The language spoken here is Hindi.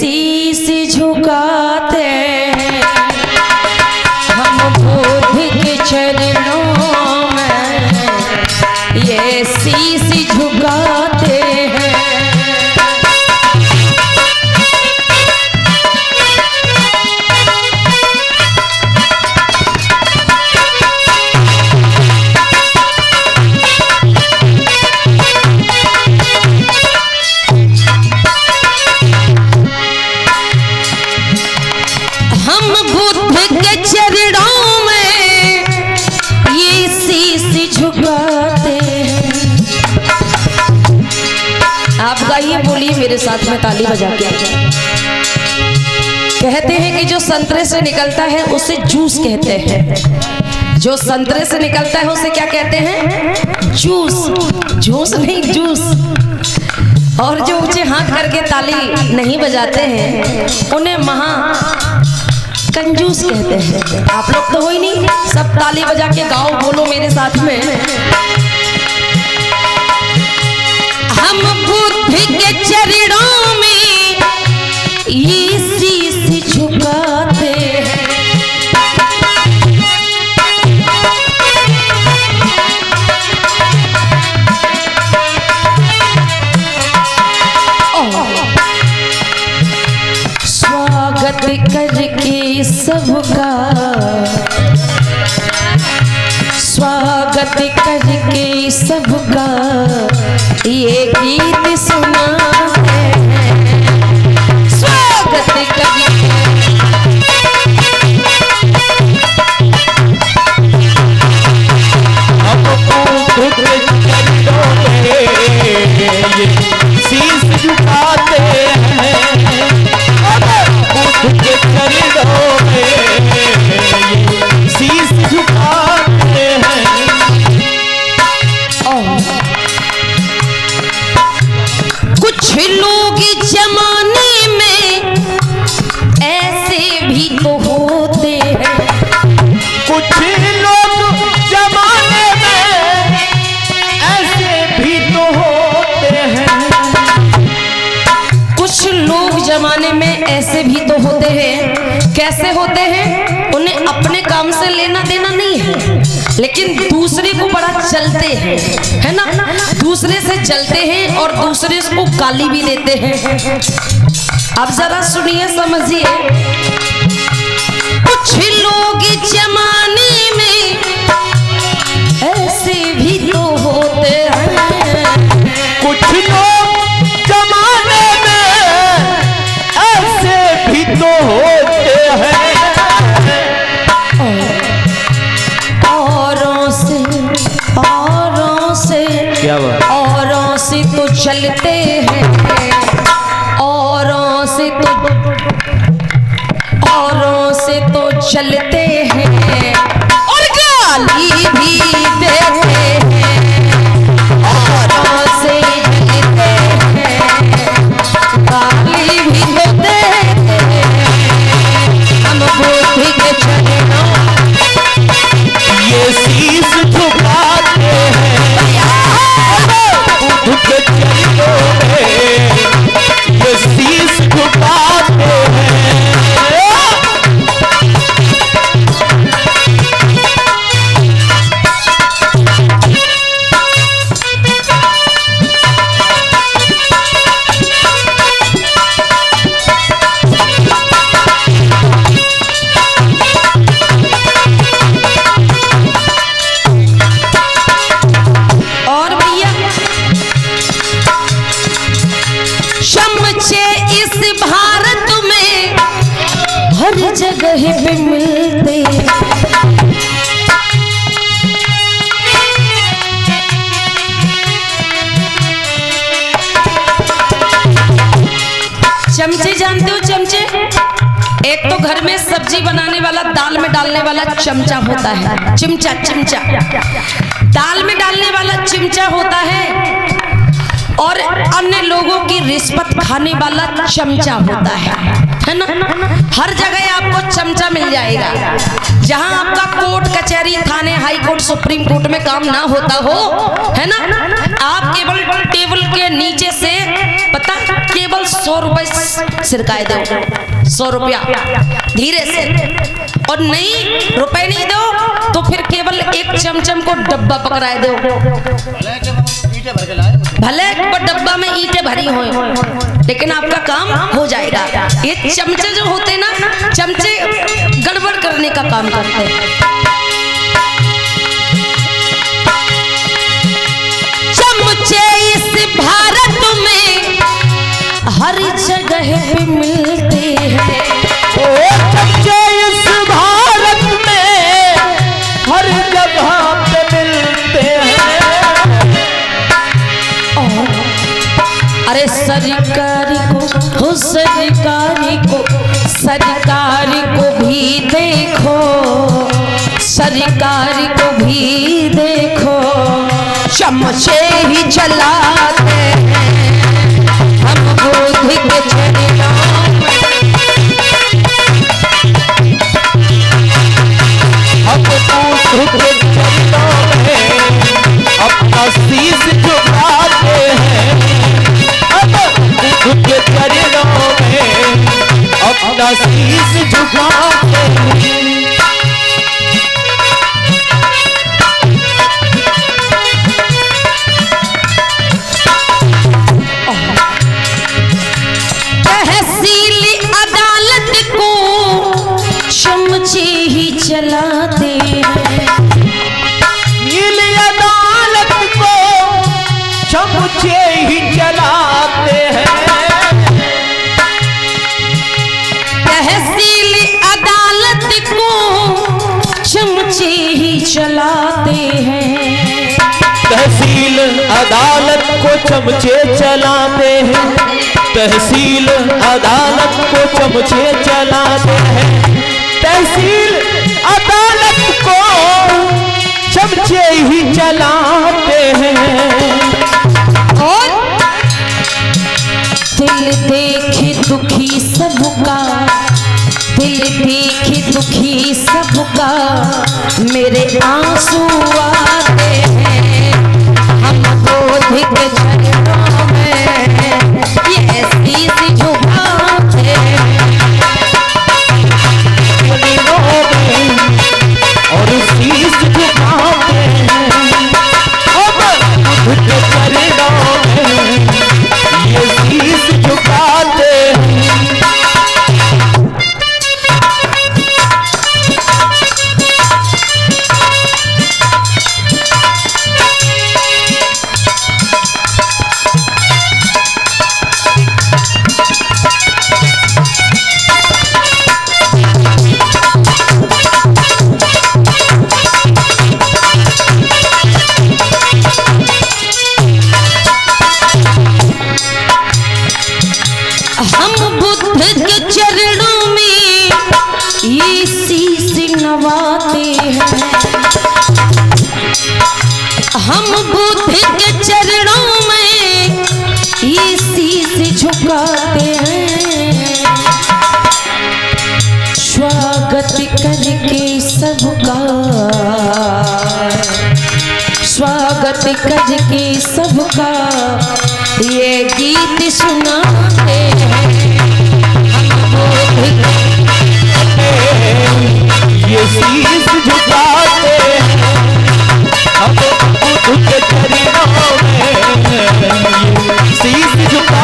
शीश झुकाते हैं हम बुद्ध के चरणों में, ये शीश झुकाते हैं। आप गाइए, बोलिए मेरे साथ में ताली बजा के। कहते हैं कि जो संतरे से निकलता है उसे जूस कहते हैं। जो संतरे से निकलता है उसे क्या कहते हैं? जूस। जूस नहीं, जूस। और जो ऊंचे हाथ करके ताली नहीं बजाते हैं उन्हें महा कंजूस कहते हैं। आप लोग तो हो ही नहीं, सब ताली बजा के गाओ, बोलो मेरे साथ में। हम बुद्ध के चरणों में ये शीश झुकाते हैं। स्वागत करके सबका, स्वागत करके सबका ये गीत सुना है। स्वागत करके हम बुद्ध के चरणों में ये शीश झुकाते हैं। बुद्ध के चरणों में ये शीश झुकाते हैं। कुछ लोग जमाने में ऐसे भी तो होते हैं। कुछ लोग जमाने में ऐसे भी तो होते हैं। कुछ लोग जमाने में ऐसे भी तो होते हैं। कैसे होते हैं? उन्हें अपने काम से लेना देना नहीं है, लेकिन दूसरे को बड़ा चलते हैं, है ना? दूसरे से चलते हैं और दूसरे को गाली भी देते हैं। अब जरा सुनिए, समझिए। कुछ लोग जमाने में ऐसे भी तो होते हैं। कुछ लोग जमाने में ऐसे भी तो होते हैं। क्या बात? औरों से तो चलते हैं, औरों से तो चलते हैं और गाली भी देते हैं। औरों से चलते हैं, गाली भी देते हैं। हम बुद्ध के चरणों ये शीश झुकाते हैं। बुद्ध के चरणों में ये शीश झुकाते हैं। जगह पे मिलते। चमचे जानते हो? चमचे एक तो घर में सब्जी बनाने वाला, दाल में डालने वाला चमचा होता है। चिमचा, चिमचा दाल में डालने वाला चिमचा होता है, और अन्य लोगों की रिश्वत खाने वाला चमचा होता है ना? हर जगह आपको चमचा मिल जाएगा। जहां आपका कोर्ट कचहरी थाने हाई कोर्ट सुप्रीम कोर्ट में काम ना होता हो, है ना, आप केवल टेबल के नीचे से पता, केवल 100 रुपए सिरकाए दो, 100 रुपया धीरे से, और नहीं रुपए नहीं दो तो फिर केवल एक चमचम को डब्बा पकड़ाए दो, भले वो डब्बा में ईंटें भरी हो, लेकिन आपका काम हो जाएगा। ये चमचे जो होते ना, चमचे गड़बड़ करने का काम करते हैं। चमचे इस भारत में हर जगह पे मिलते हैं, ओ चमचे इस भारत में हर जगह पे मिलते हैं। अरे सरकारी को हो, सरकारी को, सरकारी को भी देखो, सरकारी को भी देखो, चमचे ही चलाते हैं हम बुद्धि के चरणों में, हम बुद्ध के चरणों में अपना शीश झुकाते हैं, हम बुद्ध के चरणों में अपना शीश झुकाते हैं। चमचे ही चलाते हैं, नीली अदालत को चमचे ही चलाते हैं, तहसील अदालत को चमचे ही चलाते हैं, तहसील अदालत को चमचे चलाते हैं, तहसील अदालत को चमचे चलाते हैं, तहसील अदालत को चमचे ही चलाते हैं। और दिल देखे दुखी सबका, दिल देखे दुखी सबका मेरे आंसू आते हैं हम बोधि के चरणों में, ये शीश झुकाते हैं और शीश झुकाते हैं, अब बुद्ध के चरणों में ये शीश झुकाते हैं। हम बुद्ध के चरणों में ये शीश नवाते हैं, हम बुद्ध के चरणों में ये शीश झुकाते हैं, स्वागत करके सबका, स्वागत करके सबका ये गीत सुनाते हैं हम बुद्ध ये शीश झुकाते हैं हम बुद्ध के चरणों में, ये शीश झुका